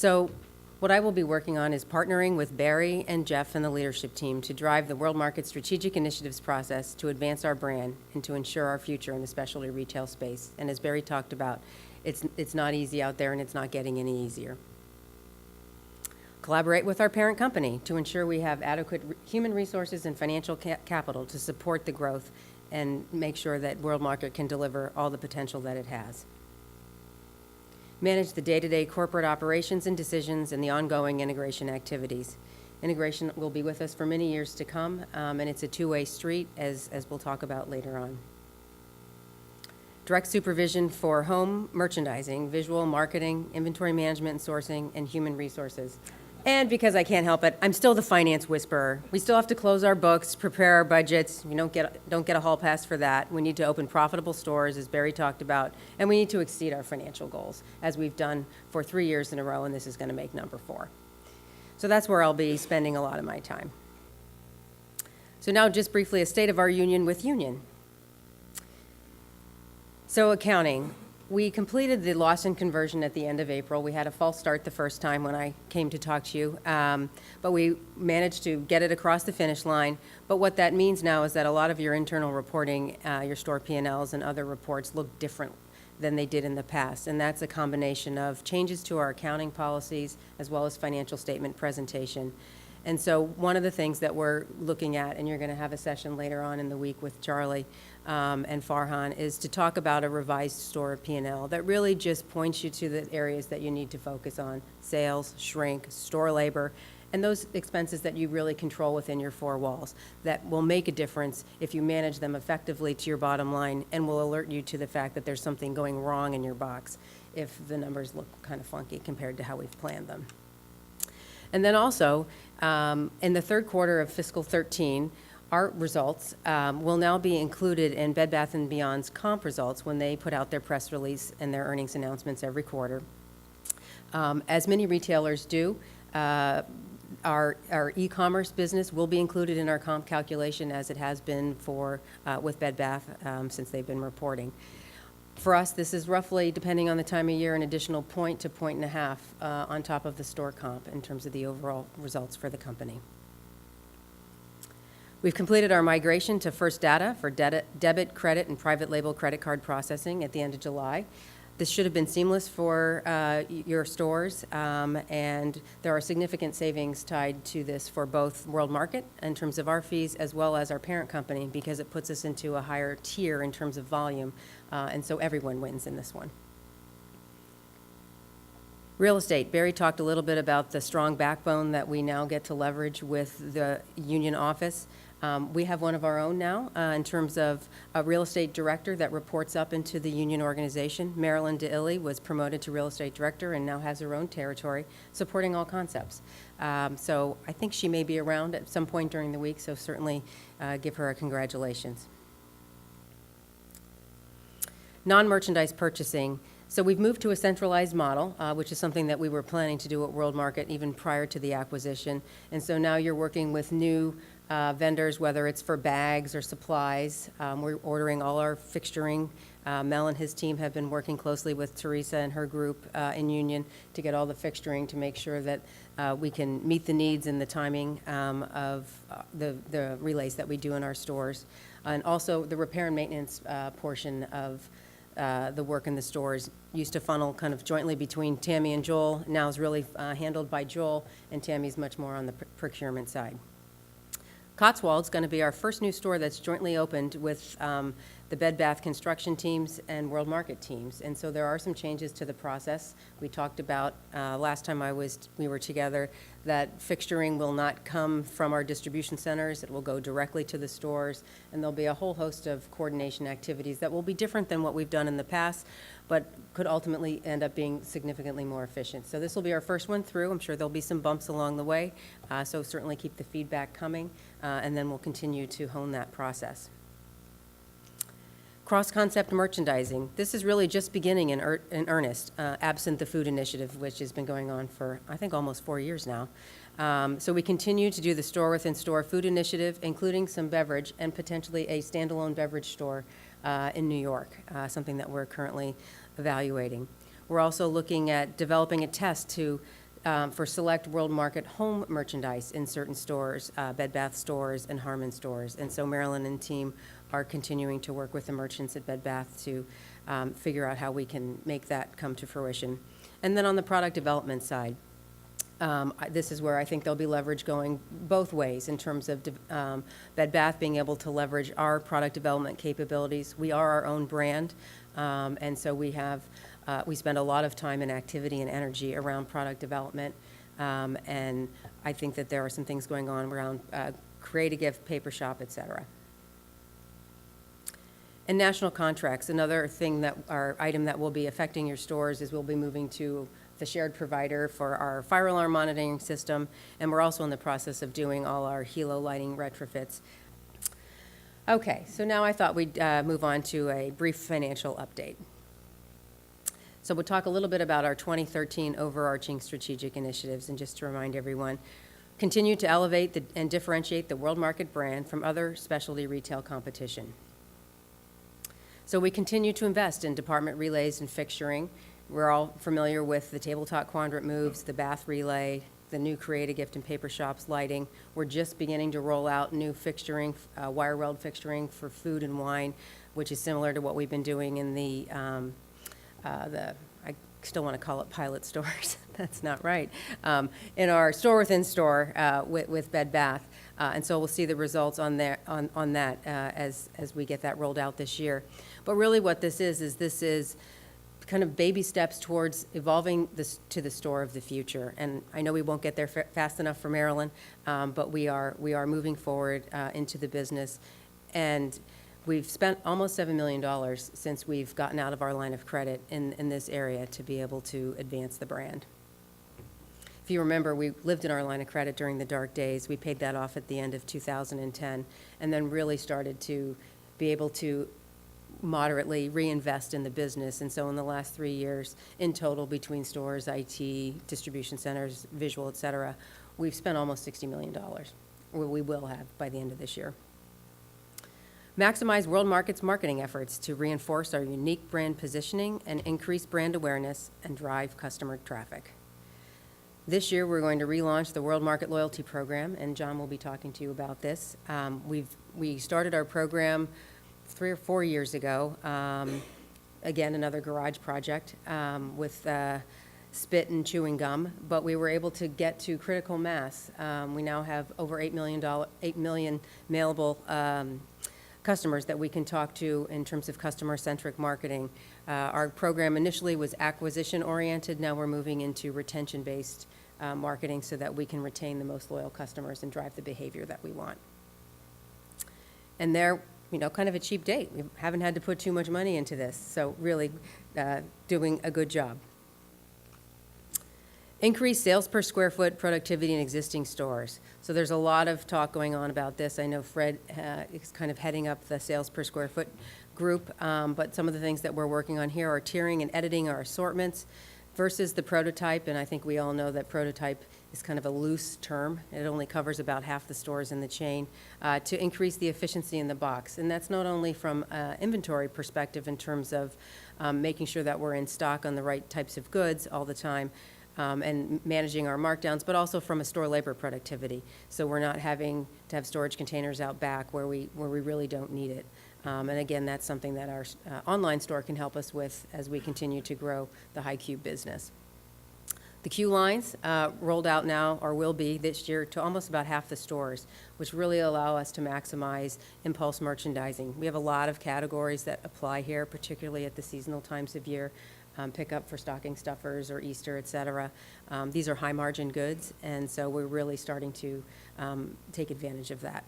So what I will be working on is partnering with Barry and Jeff and the leadership team to drive the World Market strategic initiatives process to advance our brand and to ensure our future in the specialty retail space. And as Barry talked about, it's not easy out there, and it's not getting any easier. Collaborate with our parent company to ensure we have adequate human resources and financial capital to support the growth and make sure that World Market can deliver all the potential that it has. Manage the day-to-day corporate operations and decisions and the ongoing integration activities. Integration will be with us for many years to come, and it's a two-way street, as we'll talk about later on. Direct supervision for home merchandising, visual marketing, inventory management and sourcing, and human resources. And because I can't help it, I'm still the finance whisperer. We still have to close our books, prepare our budgets. We don't get a hall pass for that. We need to open profitable stores, as Barry talked about, and we need to exceed our financial goals, as we've done for 3 years in a row, and this is going to make number 4. So that's where I'll be spending a lot of my time. So now just briefly, a state of our union with Union. So accounting. We completed the Lawson conversion at the end of April. We had a false start the first time when I came to talk to you, but we managed to get it across the finish line. But what that means now is that a lot of your internal reporting, your store P&Ls and other reports look different than they did in the past, and that's a combination of changes to our accounting policies as well as financial statement presentation. And so one of the things that we're looking at, and you're going to have a session later on in the week with Charlie and Farhan, is to talk about a revised store P&L that really just points you to the areas that you need to focus on: sales, shrink, store labor, and those expenses that you really control within your 4 walls that will make a difference if you manage them effectively to your bottom line, and will alert you to the fact that there's something going wrong in your box if the numbers look kind of funky compared to how we've planned them. And then also, in the third quarter of fiscal 13, our results will now be included in Bed Bath & Beyond's comp results when they put out their press release and their earnings announcements every quarter. As many retailers do, our e-commerce business will be included in our comp calculation, as it has been for with Bed Bath since they've been reporting. For us, this is roughly, depending on the time of year, an additional 1 to 1.5 points on top of the store comp in terms of the overall results for the company. We've completed our migration to First Data for debit, credit, and private label credit card processing at the end of July. This should have been seamless for your stores, and there are significant savings tied to this for both World Market in terms of our fees as well as our parent company, because it puts us into a higher tier in terms of volume, and so everyone wins in this one. Real estate. Barry talked a little bit about the strong backbone that we now get to leverage with the Union office. We have one of our own now in terms of a real estate director that reports up into the Union organization. Marilyn DeIlly was promoted to real estate director and now has her own territory supporting all concepts. So I think she may be around at some point during the week, so certainly give her a congratulations. Non-merchandise purchasing. So we've moved to a centralized model, which is something that we were planning to do at World Market even prior to the acquisition. And so now you're working with new vendors, whether it's for bags or supplies. We're ordering all our fixturing. Mel and his team have been working closely with Teresa and her group in Union to get all the fixturing to make sure that we can meet the needs and the timing of the relays that we do in our stores. And also the repair and maintenance portion of the work in the stores used to funnel kind of jointly between Tammy and Joel. Now is really handled by Joel, and Tammy's much more on the procurement side. Cotswold's going to be our first new store that's jointly opened with the Bed Bath construction teams and World Market teams. And so there are some changes to the process. We talked about last time we were together that fixturing will not come from our distribution centers. It will go directly to the stores, and there'll be a whole host of coordination activities that will be different than what we've done in the past, but could ultimately end up being significantly more efficient. So this will be our first one through. I'm sure there'll be some bumps along the way, so certainly keep the feedback coming, and then we'll continue to hone that process. Cross-concept merchandising. This is really just beginning in earnest, absent the food initiative, which has been going on for, I think, almost 4 years now. So we continue to do the store-within-store food initiative, including some beverage and potentially a standalone beverage store in New York, something that we're currently evaluating. We're also looking at developing a test to for select World Market home merchandise in certain stores, Bed Bath stores and Harmon stores. And so Marilyn and team are continuing to work with the merchants at Bed Bath to figure out how we can make that come to fruition. And then on the product development side, this is where I think there'll be leverage going both ways in terms of Bed Bath being able to leverage our product development capabilities. We are our own brand, and so we spend a lot of time and activity and energy around product development, and I think that there are some things going on around Create a Gift, Paper Shop, et cetera. And national contracts, another thing that our item that will be affecting your stores is we'll be moving to the shared provider for our fire alarm monitoring system, and we're also in the process of doing all our helo lighting retrofits. Okay, so now I thought we'd move on to a brief financial update. So we'll talk a little bit about our 2013 overarching strategic initiatives, and just to remind everyone, continue to elevate and differentiate the World Market brand from other specialty retail competition. So we continue to invest in department relays and fixturing. We're all familiar with the tabletop quadrant moves, the bath relay, the new Create a Gift and Paper Shops lighting. We're just beginning to roll out new fixturing, wire weld fixturing for food and wine, which is similar to what we've been doing in I still want to call it pilot stores. That's not right. In our store within store with Bed Bath. And so we'll see the results on that as we get that rolled out this year. But really what this is kind of baby steps towards evolving this to the store of the future. And I know we won't get there fast enough for Marilyn, but we are moving forward into the business. And we've spent almost $7 million since we've gotten out of our line of credit in this area to be able to advance the brand. If you remember, we lived in our line of credit during the dark days. We paid that off at the end of 2010, and then really started to be able to moderately reinvest in the business. And so in the last 3 years, in total, between stores, IT, distribution centers, visual, et cetera, we've spent almost $60 million, or we will have by the end of this year. Maximize World Market's marketing efforts to reinforce our unique brand positioning and increase brand awareness and drive customer traffic. This year, we're going to relaunch the World Market Loyalty Program, and John will be talking to you about this. We started our program 3 or 4 years ago. Again, another garage project with spit and chewing gum, but we were able to get to critical mass. We now have over 8 million mailable customers that we can talk to in terms of customer-centric marketing. Our program initially was acquisition-oriented. Now we're moving into retention-based marketing so that we can retain the most loyal customers and drive the behavior that we want. And they're, kind of a cheap date. We haven't had to put too much money into this, so really doing a good job. Increase sales per square foot productivity in existing stores. So there's a lot of talk going on about this. I know Fred is kind of heading up the sales per square foot group, but some of the things that we're working on here are tiering and editing our assortments versus the prototype, and I think we all know that prototype is kind of a loose term. It only covers about half the stores in the chain, to increase the efficiency in the box. And that's not only from an inventory perspective in terms of making sure that we're in stock on the right types of goods all the time, and managing our markdowns, but also from a store labor productivity. So we're not having to have storage containers out back where we really don't need it. And again, that's something that our online store can help us with as we continue to grow the High Cube business. The Q lines rolled out now, or will be this year, to almost about half the stores, which really allow us to maximize impulse merchandising. We have a lot of categories that apply here, particularly at the seasonal times of year. Pick up for stocking stuffers or Easter, et cetera. These are high margin goods, and so we're really starting to take advantage of that.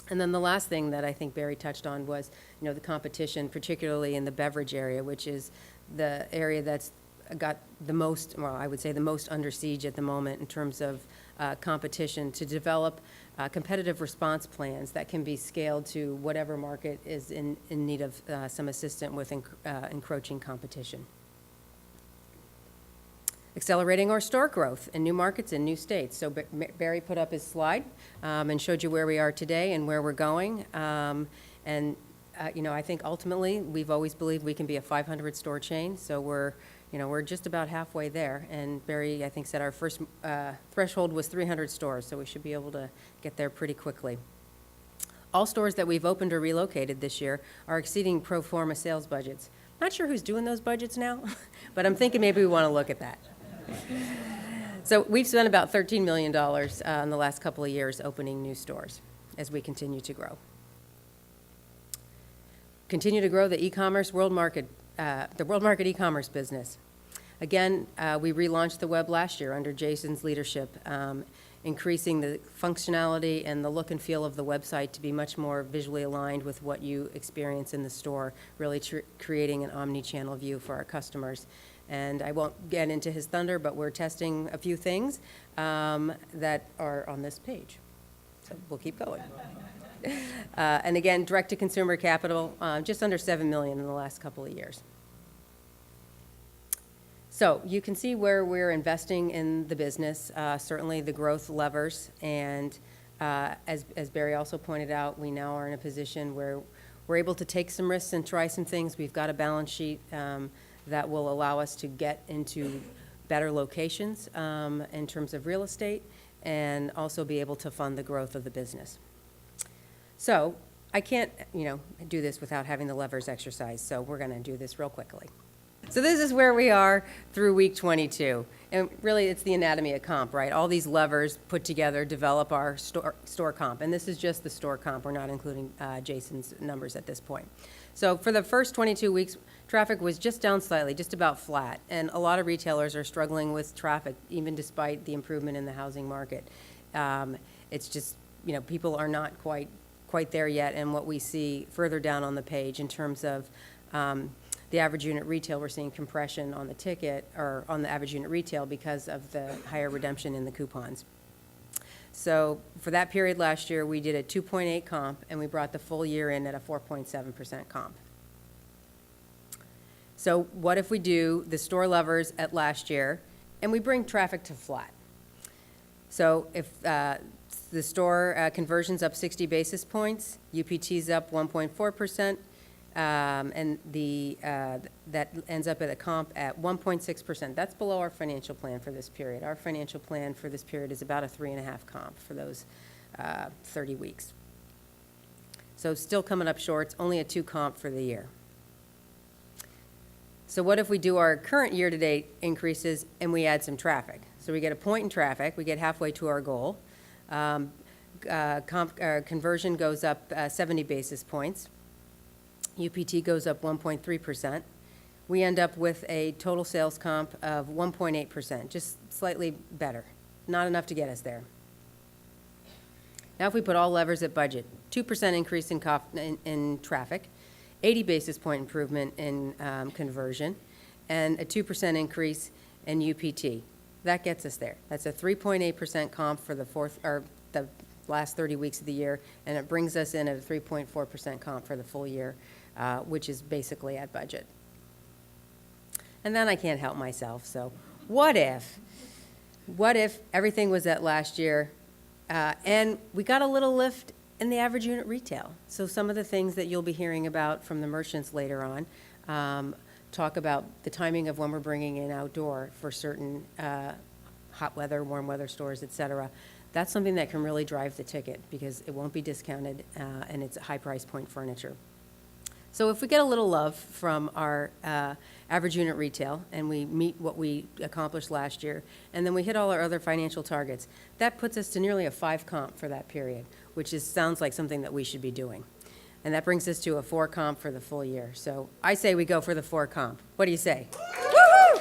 And then the last thing that I think Barry touched on was, the competition, particularly in the beverage area, which is the area that's got the most, well, I would say the most under siege at the moment in terms of competition, to develop competitive response plans that can be scaled to whatever market is in need of some assistance with encroaching competition. Accelerating our store growth in new markets and new states. So Barry put up his slide and showed you where we are today and where we're going. And I think ultimately, we've always believed we can be a 500-store chain, so we're just about halfway there. And Barry, I think, said our first threshold was 300 stores, so we should be able to get there pretty quickly. All stores that we've opened or relocated this year are exceeding pro forma sales budgets. Not sure who's doing those budgets now, but I'm thinking maybe we want to look at that. So we've spent about $13 million in the last couple of years opening new stores as we continue to grow. Continue to grow the e-commerce world market, the world market e-commerce business. Again, we relaunched the web last year under Jason's leadership, increasing the functionality and the look and feel of the website to be much more visually aligned with what you experience in the store, really creating an omni-channel view for our customers. And I won't get into his thunder, but we're testing a few things that are on this page. So we'll keep going. And again, direct-to-consumer capital, just under $7 million in the last couple of years. So you can see where we're investing in the business, certainly the growth levers. And as Barry also pointed out, we now are in a position where we're able to take some risks and try some things. We've got a balance sheet that will allow us to get into better locations in terms of real estate and also be able to fund the growth of the business. So I can't, do this without having the levers exercised, so we're going to do this real quickly. So this is where we are through week 22. And really, it's the anatomy of comp, right? All these levers put together develop our store comp. And this is just the store comp. We're not including Jason's numbers at this point. So for the first 22 weeks, traffic was just down slightly, just about flat. And a lot of retailers are struggling with traffic, even despite the improvement in the housing market. It's just, people are not quite there yet. And what we see further down on the page in terms of the average unit retail, we're seeing compression on the ticket or on the average unit retail because of the higher redemption in the coupons. So for that period last year, we did a 2.8 comp, and we brought the full year in at a 4.7% comp. So what if we do the store levers at last year, and we bring traffic to flat? So if the store conversion's up 60 basis points, UPT's up 1.4%, and that ends up at a comp at 1.6%. That's below our financial plan for this period. Our financial plan for this period is about a 3.5 comp for those 30 weeks. So still coming up short. It's only a 2 comp for the year. So what if we do our current year-to-date increases and we add some traffic? So we get a point in traffic. We get halfway to our goal. Conversion goes up 70 basis points. UPT goes up 1.3%. We end up with a total sales comp of 1.8%, just slightly better. Not enough to get us there. Now if we put all levers at budget, 2% increase in traffic, 80 basis point improvement in conversion, and a 2% increase in UPT. That gets us there. That's a 3.8% comp for the last 30 weeks of the year, and it brings us in at a 3.4% comp for the full year, which is basically at budget. And then I can't help myself, so what if everything was at last year, and we got a little lift in the average unit retail? So some of the things that you'll be hearing about from the merchants later on talk about the timing of when we're bringing in outdoor for certain hot weather, warm weather stores, et cetera. That's something that can really drive the ticket because it won't be discounted and it's high price point furniture. So if we get a little love from our average unit retail and we meet what we accomplished last year, and then we hit all our other financial targets, that puts us to nearly a 5 comp for that period, which sounds like something that we should be doing. And that brings us to a 4 comp for the full year. So I say we go for the 4 comp. What do you say? Woo-hoo!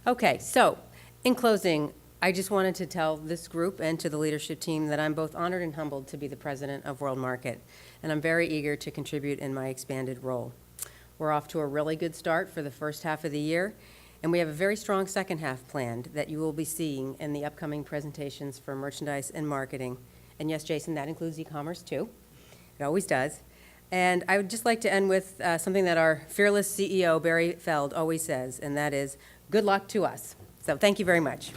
Okay, so in closing, I just wanted to tell this group and to the leadership team that I'm both honored and humbled to be the president of World Market, and I'm very eager to contribute in my expanded role. We're off to a really good start for the first half of the year, and we have a very strong second half planned that you will be seeing in the upcoming presentations for merchandise and marketing. And yes, Jason, that includes e-commerce too. It always does. And I would just like to end with something that our fearless CEO, Barry Feld, always says, and that is, good luck to us. So thank you very much.